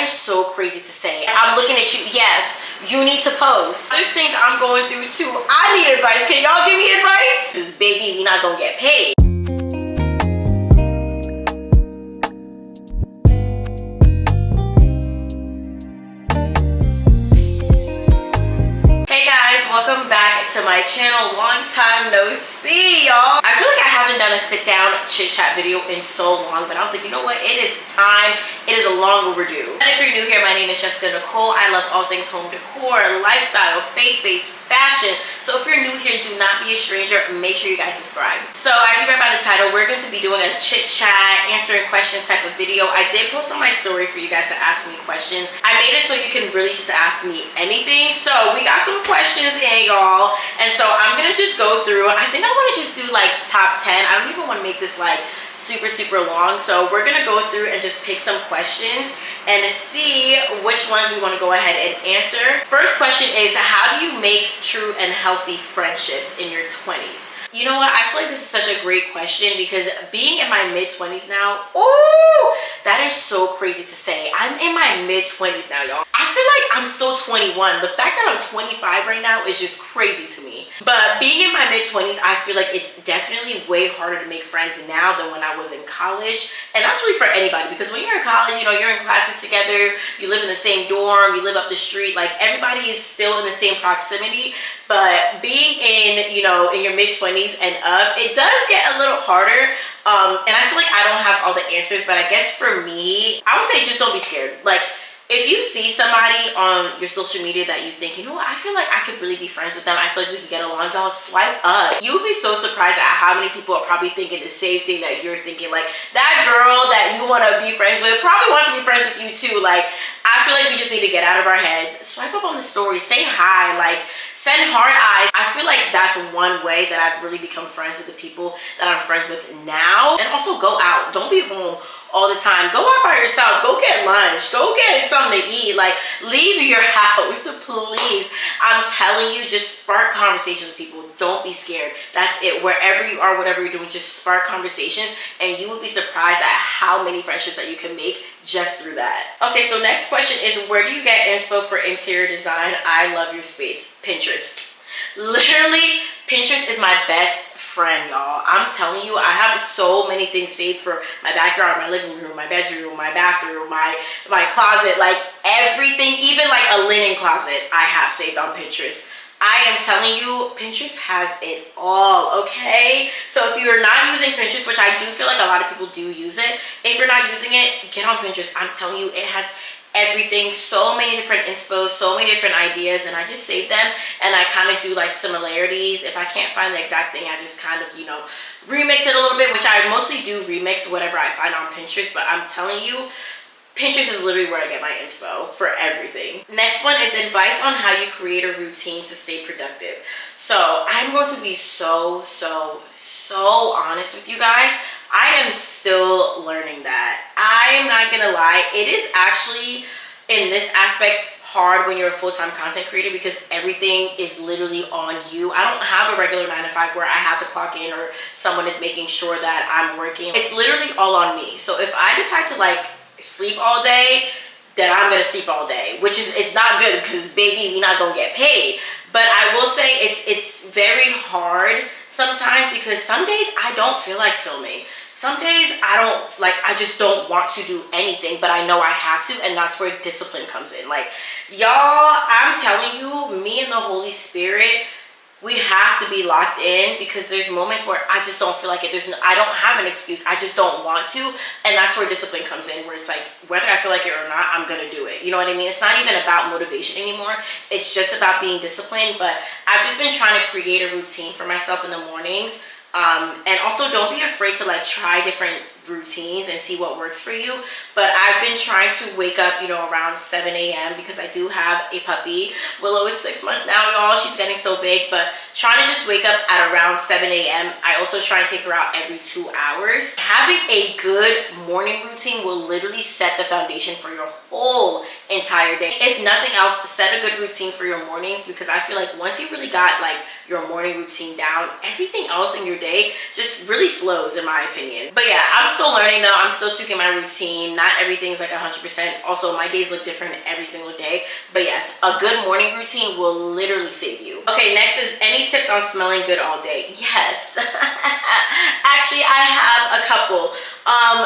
is so crazy to say. I'm looking at you. Yes, you need to post. There's things I'm going through too. I need advice. Can y'all give me advice? Because baby, we not gonna get paid. Welcome back to my channel. Long time no see, y'all. I feel like I haven't done a sit down chit chat video in so long, but I was like, you know what, it is time. It is a long overdue. And if you're new here, my name is Jessica Nicole. I love all things home decor, lifestyle, faith-based fashion. So if you're new here, do not be a stranger. Make sure you guys subscribe. So as you read by the title, we're going to be doing a chit chat, answering questions type of video. I did post on my story for you guys to ask me questions. I made it so you can really just ask me anything. So we got some questions in, y'all, and so I'm gonna just go through. I think I want to just do like top 10. I don't even want to make this like super long, so we're gonna go through and just pick some questions and see which ones we want to go ahead and answer. First question is, how do you make true and healthy friendships in your 20s? You know what, I feel like this is such a great question because being in my mid-20s now, oh, that is so crazy to say. I'm in my mid-20s now, y'all. I feel like I'm still 21. The fact that I'm 25 right now is just crazy to me. But being in my mid-20s, I feel like it's definitely way harder to make friends now than when I was in college. And that's really for anybody, because when you're in college, you know, you're in classes together, you live in the same dorm, you live up the street, like everybody is still in the same proximity. But being in, you know, in your mid-20s and up, it does get a little harder. And I feel like I don't have all the answers, but I guess for me, I would say just don't be scared. Like, if you see somebody on your social media that you think, you know what, I feel like I could really be friends with them, I feel like we could get along, y'all, swipe up. You would be so surprised at how many people are probably thinking the same thing that you're thinking. Like, that girl that you want to be friends with probably wants to be friends with you too. Like, I feel like we just need to get out of our heads, swipe up on the story, say hi, like, send heart eyes. I feel like that's one way that I've really become friends with the people that I'm friends with now. And also go out. Don't be home all the time. Go out by yourself. Go get lunch. Go get something to eat. Like, leave your house, please. I'm telling you, just spark conversations with people. Don't be scared. That's it. Wherever you are, whatever you're doing, just spark conversations, and you will be surprised at how many friendships that you can make just through that. Okay, so next question is, where do you get inspo for interior design? I love your space. Pinterest. Literally, Pinterest is my best friend, y'all. I'm telling you, I have so many things saved for my backyard, my living room, my bedroom, my bathroom, my closet, like everything, even like a linen closet I have saved on Pinterest. I am telling you, Pinterest has it all, okay? So if you're not using Pinterest, which I do feel like a lot of people do use it, if you're not using it, get on Pinterest. I'm telling you, it has everything, so many different inspos, so many different ideas, and I just save them and I kind of do like similarities. If I can't find the exact thing, I just kind of, you know, remix it a little bit, which I mostly do remix whatever I find on Pinterest. But I'm telling you, Pinterest is literally where I get my inspo for everything. Next one is advice on how you create a routine to stay productive. So I'm going to be so honest with you guys. I am still learning that. I am not gonna lie, it is actually, in this aspect, hard when you're a full-time content creator because everything is literally on you. I don't have a regular 9 to 5 where I have to clock in or someone is making sure that I'm working. It's literally all on me. So if I decide to like sleep all day, then I'm gonna sleep all day, which is, it's not good because baby, we not gonna get paid. But I will say it's very hard sometimes because some days I don't feel like filming. Some days I just don't want to do anything, but I know I have to, and that's where discipline comes in. Like, y'all, I'm telling you, me and the Holy Spirit, we have to be locked in because there's moments where I just don't feel like it. I don't have an excuse. I just don't want to, and that's where discipline comes in, where it's like, whether I feel like it or not, I'm gonna do it. You know what I mean? It's not even about motivation anymore. It's just about being disciplined. But I've just been trying to create a routine for myself in the mornings. And also don't be afraid to like try different routines and see what works for you. But I've been trying to wake up, you know, around 7 a.m. because I do have a puppy. Willow is 6 months now, y'all. She's getting so big, but trying to just wake up at around 7 a.m. I also try and take her out every 2 hours. Having a good morning routine will literally set the foundation for your whole entire day. If nothing else, set a good routine for your mornings, because I feel like once you really got like your morning routine down, everything else in your day just really flows, in my opinion. But yeah, I'm still learning though. I'm still tweaking my routine. Not everything's like 100%. Also, my days look different every single day. But yes, a good morning routine will literally save you. Okay, next is any tips on smelling good all day? Yes. Actually, I have a couple.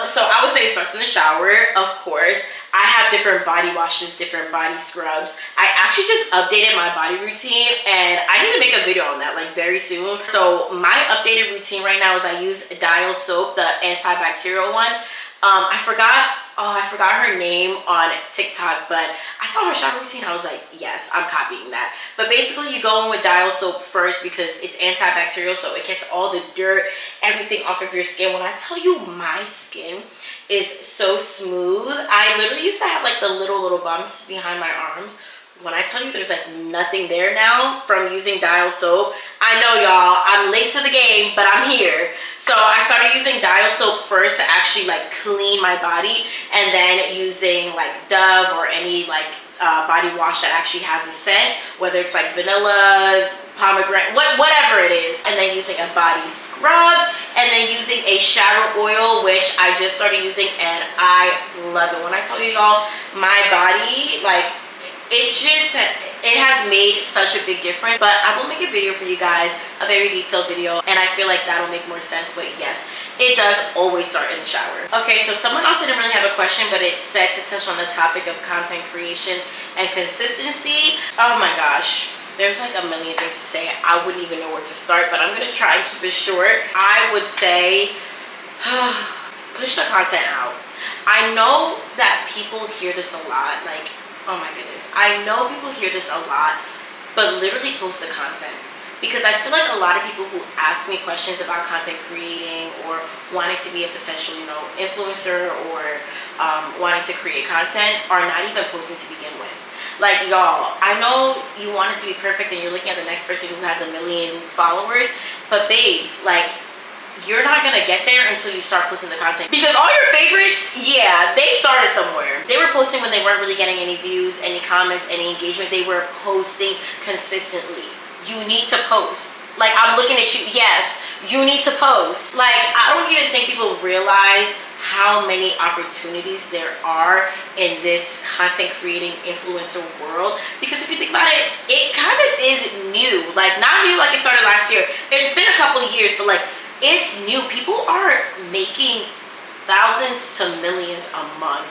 So I would say it starts in the shower, of course. I have different body washes, different body scrubs. I actually just updated my body routine and I need to make a video on that like very soon. So my updated routine right now is I use Dial soap, the antibacterial one. I forgot her name on TikTok, but I saw her shower routine. I was like, yes, I'm copying that. But basically you go in with Dial soap first because it's antibacterial, so it gets all the dirt, everything off of your skin. When I tell you my skin is so smooth, I literally used to have like the little bumps behind my arms. When I tell you there's like nothing there now from using Dial soap, I know y'all, I'm late to the game, but I'm here. So I started using Dial soap first to actually like clean my body, and then using like Dove or any like body wash that actually has a scent, whether it's like vanilla, pomegranate, whatever it is, and then using a body scrub, and then using a shower oil, which I just started using and I love it. When I tell you y'all, my body, like, it has made such a big difference. But I will make a video for you guys, a very detailed video, and I feel like that'll make more sense. But yes, it does always start in the shower. Okay, so someone else didn't really have a question, but it said to touch on the topic of content creation and consistency. Oh my gosh, there's like a million things to say. I wouldn't even know where to start, but I'm gonna try and keep it short. I would say push the content out. I know that people hear this a lot, like, oh my goodness, I know people hear this a lot, but literally post the content. Because I feel like a lot of people who ask me questions about content creating or wanting to be a potential, you know, influencer or wanting to create content are not even posting to begin with. Like, y'all, I know you want it to be perfect and you're looking at the next person who has 1 million followers, but babes, like, you're not gonna get there until you start posting the content. Because all your favorites, yeah, they started somewhere. They were posting when they weren't really getting any views, any comments, any engagement. They were posting consistently. You need to post. Like, I'm looking at you, yes, you need to post. Like, I don't even think people realize how many opportunities there are in this content creating influencer world. Because if you think about it, it kind of is new. Like, not new like it started last year. It's been a couple of years, but like, it's new. People are making thousands to millions a month.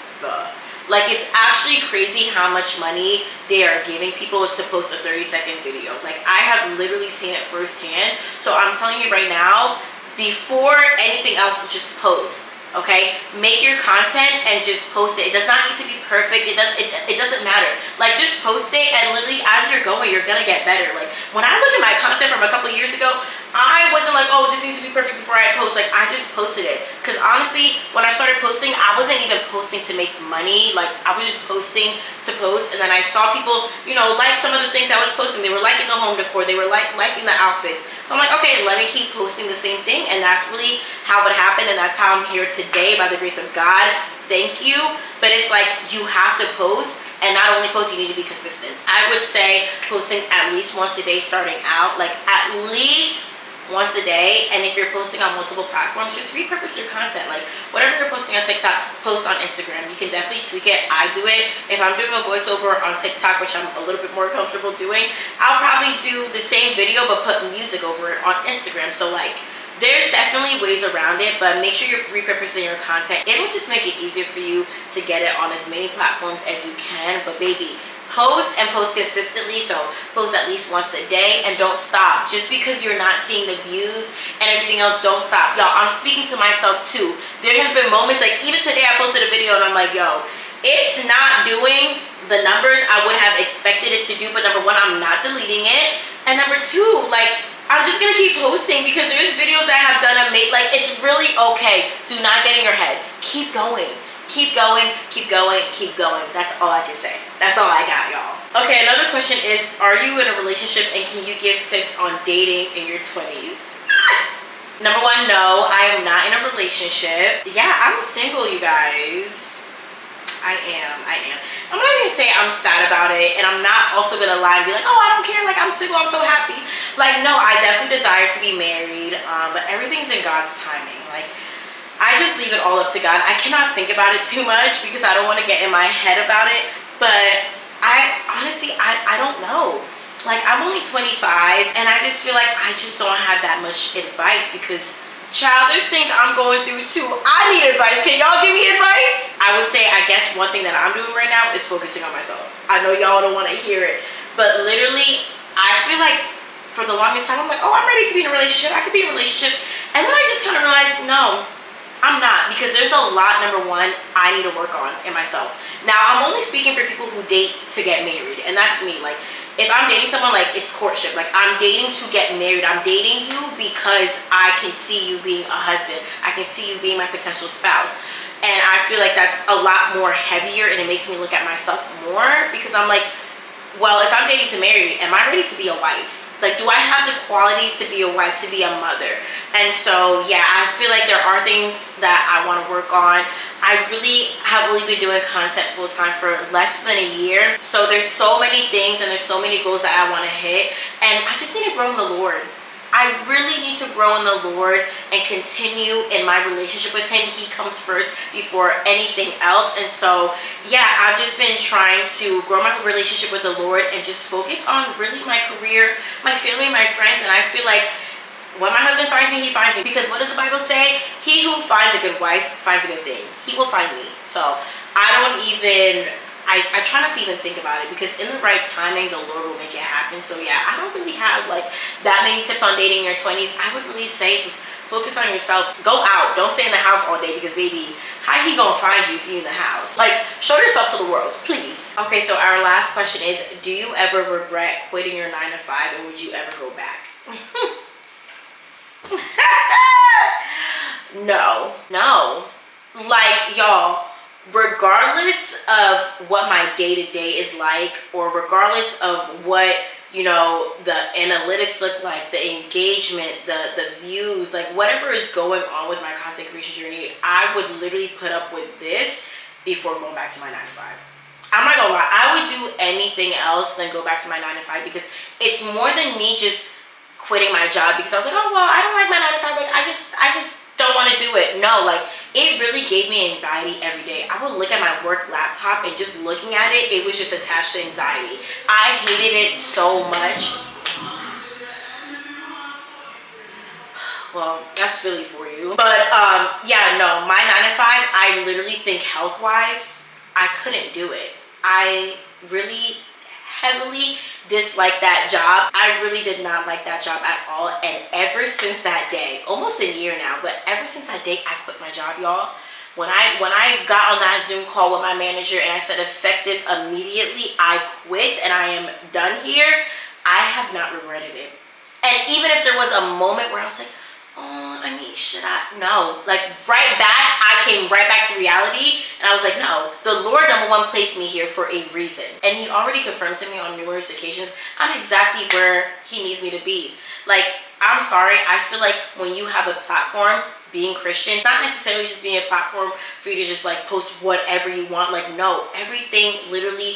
Like, it's actually crazy how much money they are giving people to post a 30-second video. Like, I have literally seen it firsthand. So I'm telling you right now, before anything else, just post. Okay, make your content and just post it. It does not need to be perfect. It doesn't matter. Like, just post it, and literally as you're going, you're gonna get better. Like, when I look at my content from a couple years ago, I wasn't like, oh, this needs to be perfect before I post. Like, I just posted it. Because honestly, when I started posting, I wasn't even posting to make money. Like, I was just posting to post. And then I saw people, you know, like some of the things I was posting. They were liking the home decor. They were liking the outfits. So I'm like, okay, let me keep posting the same thing. And that's really how it happened. And that's how I'm here today, by the grace of God. Thank you. But it's like, you have to post, and not only post, you need to be consistent. I would say posting at least once a day starting out, like at least once a day. And if you're posting on multiple platforms, just repurpose your content. Like, whatever you're posting on TikTok, post on Instagram. You can definitely tweak it. I do it. If I'm doing a voiceover on TikTok, which I'm a little bit more comfortable doing, I'll probably do the same video but put music over it on Instagram. So like, there's definitely ways around it, but make sure you're repurposing your content. It will just make it easier for you to get it on as many platforms as you can. But baby, post and post consistently. So post at least once a day, and don't stop. Just because you're not seeing the views and everything else, don't stop. Y'all, I'm speaking to myself too. There has been moments, like even today I posted a video and I'm like, yo, it's not doing the numbers I would have expected it to do. But number one, I'm not deleting it. And number two, like, I'm just gonna keep posting because there's videos that I have done and made. Like, it's really okay. Do not get in your head. Keep going. Keep going, keep going, keep going. That's all I can say. That's all I got, y'all. Okay, another question is, are you in a relationship and can you give tips on dating in your 20s? Number one, no, I am not in a relationship. Yeah, I'm single, you guys. I am. I'm not gonna say I'm sad about it, and I'm not also gonna lie and be like, oh, I don't care, like, I'm single, I'm so happy. Like, no, I definitely desire to be married, but everything's in God's timing. Like, I just leave it all up to God. I cannot think about it too much because I don't want to get in my head about it. But I honestly, I don't know. Like, I'm only 25 and I just feel like I just don't have that much advice because, child, there's things I'm going through too. I need advice. Can y'all give me advice? I would say, I guess one thing that I'm doing right now is focusing on myself. I know y'all don't want to hear it, but literally, I feel like for the longest time, I'm like, oh, I'm ready to be in a relationship. I could be in a relationship. And then I just kind of realized, no, I'm not, because there's a lot, number one, I need to work on in myself. Now, I'm only speaking for people who date to get married, and that's me. Like, if I'm dating someone, like, it's courtship. Like, I'm dating to get married. I'm dating you because I can see you being a husband. I can see you being my potential spouse. And I feel like that's a lot more heavier, and it makes me look at myself more because I'm like, well, if I'm dating to marry, am I ready to be a wife? Like, do I have the qualities to be a wife, to be a mother? And so, yeah, I feel like there are things that I want to work on. I really have only been doing content full time for less than a year. So there's so many things and there's so many goals that I want to hit. And I just need to grow in the Lord. I really need to grow in the Lord and continue in my relationship with him. He comes first before anything else. And so, yeah, I've just been trying to grow my relationship with the Lord and just focus on really my career, my family, my friends. And I feel like when my husband finds me, he finds me. Because what does the Bible say? He who finds a good wife finds a good thing. He will find me. So I try not to even think about it because in the right timing, the Lord will make it happen. So yeah, I don't really have like that many tips on dating in your 20s. I would really say just focus on yourself. Go out. Don't stay in the house all day because baby, how he gonna find you if you in the house? Like, show yourself to the world, please. Okay, so our last question is, do you ever regret quitting your 9 to 5 and would you ever go back? No. Like, y'all, regardless of what my day-to-day is like, or regardless of what, you know, the analytics look like, the engagement, the views, like whatever is going on with my content creation journey, I would literally put up with this before going back to my 9 to 5. I'm not gonna lie, I would do anything else than go back to my 9 to 5 because it's more than me just quitting my job because I was like, oh well, I don't like my 9 to 5, like I just don't want to do it. No, like it really gave me anxiety every day. I would look at my work laptop and just looking at it, it was just attached to anxiety. I hated it so much. Well, that's Philly for you. But yeah, no, my 9 to 5, I literally think health-wise, I couldn't do it. I really heavily disliked that job. I really did not like that job at all. And ever since that day, almost a year now, but ever since that day, I quit my job, y'all. When I got on that Zoom call with my manager and I said effective immediately, I quit and I am done here, I have not regretted it. And even if there was a moment where I was like, oh, I mean, should I? No. Like, right back, I came right back to reality, and I was like, no, the Lord, number one, placed me here for a reason. And he already confirmed to me on numerous occasions, I'm exactly where he needs me to be. Like, I'm sorry, I feel like when you have a platform, being Christian, it's not necessarily just being a platform for you to just, like, post whatever you want. Like, no, everything literally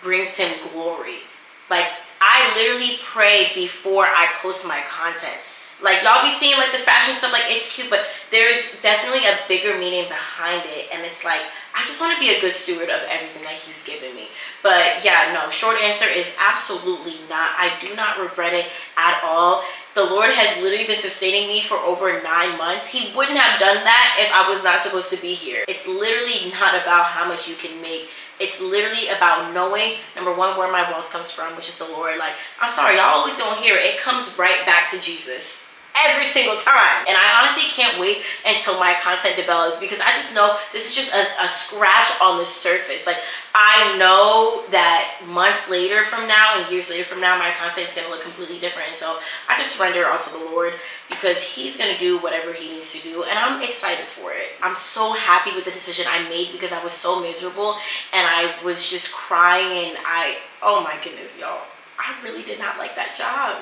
brings him glory. Like, I literally pray before I post my content. Like, y'all be seeing like the fashion stuff, like it's cute, but there's definitely a bigger meaning behind it. And it's like, I just want to be a good steward of everything that he's given me. But yeah, no, short answer is absolutely not. I do not regret it at all. The Lord has literally been sustaining me for over 9 months. He wouldn't have done that if I was not supposed to be here. It's literally not about how much you can make. It's literally about knowing, number one, where my wealth comes from, which is the Lord. Like, I'm sorry, y'all always don't hear it. It comes right back to Jesus. Every single time. And I honestly can't wait until my content develops because I just know this is just a scratch on the surface. Like, I know that months later from now and years later from now, my content is going to look completely different. And so I just surrender it all to the Lord because he's going to do whatever he needs to do. And I'm excited for it. I'm so happy with the decision I made because I was so miserable and I was just crying and oh my goodness, y'all, I really did not like that job.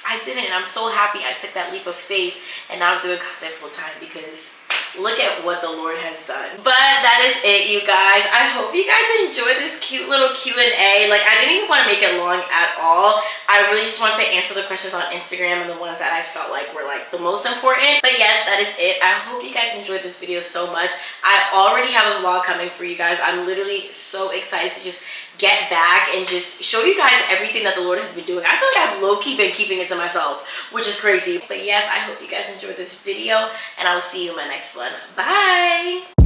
I didn't, and I'm so happy I took that leap of faith and now I'm doing content full time because look at what the Lord has done. But that is it, you guys. I hope you guys enjoyed this cute little Q&A. Like, I didn't even want to make it long at all. I really just wanted to answer the questions on Instagram and the ones that I felt like were like the most important. But yes, that is it. I hope you guys enjoyed this video so much. I already have a vlog coming for you guys. I'm literally so excited to just get back and just show you guys everything that the Lord has been doing. I feel like I've low-key been keeping it to myself, which is crazy. But yes, I hope you guys enjoyed this video, and I will see you in my next one. Bye!